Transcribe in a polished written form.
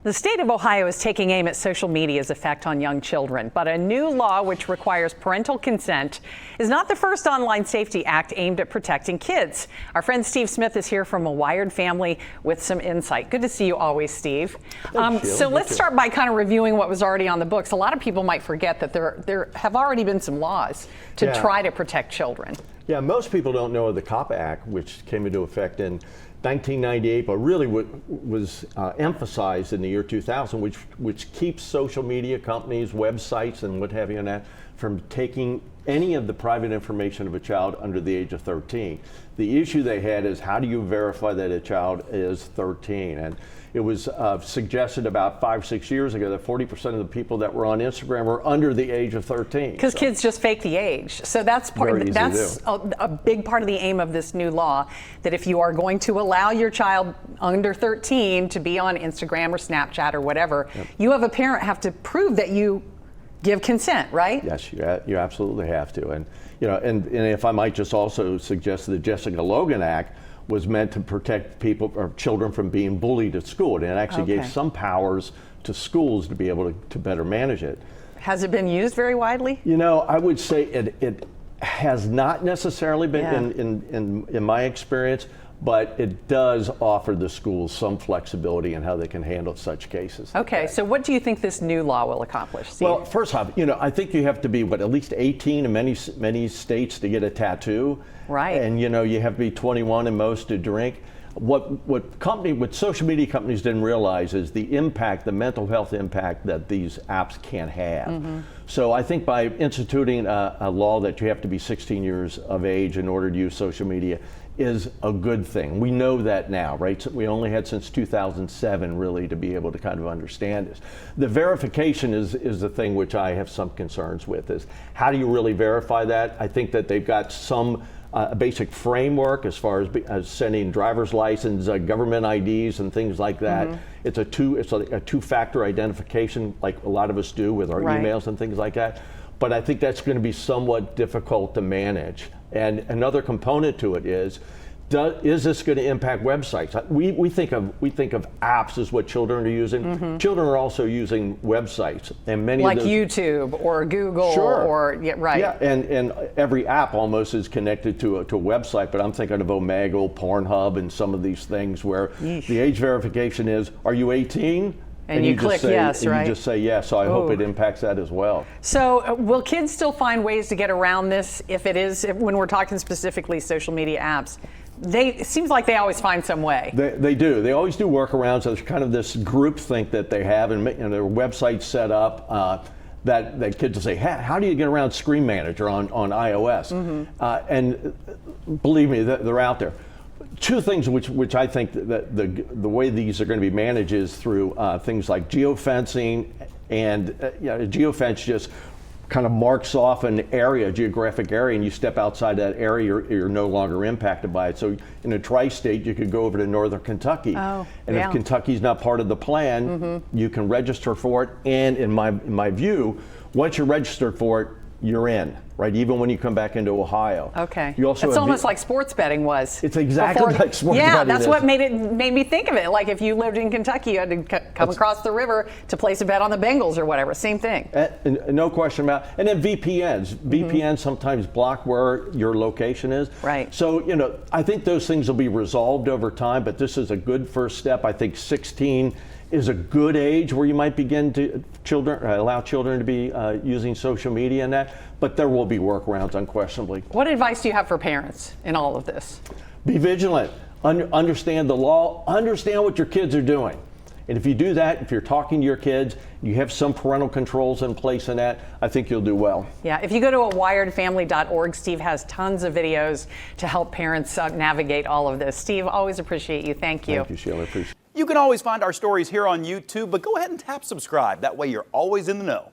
The state of Ohio is taking aim at social media's effect on young children, but a new law which requires parental consent is not the first online safety act aimed at protecting kids. Our friend Steve Smith is here from a Wired family with some insight. Good to see you always, Steve. So let's start by kind of reviewing what was already on the books. A lot of people might forget that there have already been some laws to try to protect children. Yeah, most people don't know of the COP Act, which came into effect in 1998, but really was emphasized in the year 2000, which keeps social media companies, websites, and what have you on that from taking any of the private information of a child under the age of 13. The issue they had is, how do you verify that a child is 13? And it was suggested about 5 or 6 years ago that 40% of the people that were on Instagram were under the age of 13. Because kids just fake the age. So that's a big part of the aim of this new law, that if you are going to allow your child under 13 to be on Instagram or Snapchat or whatever, you have a parent have to prove that you give consent, right? Yes, you absolutely have to. And and if I might just also suggest, the Jessica Logan Act was meant to protect people or children from being bullied at school, and it actually gave some powers to schools to be able to better manage it. Has it been used very widely? I would say it has not necessarily been in my experience, but it does offer the schools some flexibility in how they can handle such cases. Okay, so what do you think this new law will accomplish, Steve? Well, first off, I think you have to be at least 18 in many states to get a tattoo. Right. And you have to be 21 in most to drink. What social media companies didn't realize is the mental health impact that these apps can have. So I think by instituting a law that you have to be 16 years of age in order to use social media is a good thing. We know that now, right? So we only had since 2007 really to be able to kind of understand this. The verification is the thing which I have some concerns with, is how do you really verify that? I think that they've got some basic framework as far as sending driver's license, government IDs and things like that. It's a two-factor identification like a lot of us do with our emails and things like that. But I think that's going to be somewhat difficult to manage. And another component to it is this going to impact websites? We think of apps as what children are using. Children are also using websites, and many like of those, YouTube or Google or and every app almost is connected to a website. But I'm thinking of Omegle, Pornhub, and some of these things where the age verification is, are you 18? And you click yes, right? You just say yes, so I hope it impacts that as well. So will kids still find ways to get around this when we're talking specifically social media apps? It seems like they always find some way. They do. They always do workarounds. There's kind of this groupthink that they have, and their website set up that kids will say, how do you get around Screen Manager on iOS? And believe me, they're out there. Two things which I think that the way these are going to be managed is through things like geofencing, and geofence just kind of marks off an area, geographic area, and you step outside that area, you're no longer impacted by it. So in a tri-state, you could go over to northern Kentucky, if Kentucky's not part of the plan, you can register for it. And in my view, once you're registered for it, you're in, right? Even when you come back into Ohio. Okay. You also it's almost like sports betting was. It's exactly like sports betting. Yeah, that's what made me think of it. Like if you lived in Kentucky, you had to come across the river to place a bet on the Bengals or whatever. Same thing. No question about it. And then VPNs. VPNs sometimes block where your location is. Right. So, I think those things will be resolved over time, but this is a good first step. I think 16 is a good age where you might begin to allow children to be using social media and that, but there will be workarounds unquestionably. What advice do you have for parents in all of this? Be vigilant, understand the law, understand what your kids are doing. And if you do that, if you're talking to your kids, you have some parental controls in place in that, I think you'll do well. Yeah, if you go to wiredfamily.org, Steve has tons of videos to help parents navigate all of this. Steve, always appreciate you. Thank you. Thank you, Sheila. Appreciate it. You can always find our stories here on YouTube, but go ahead and tap subscribe. That way you're always in the know.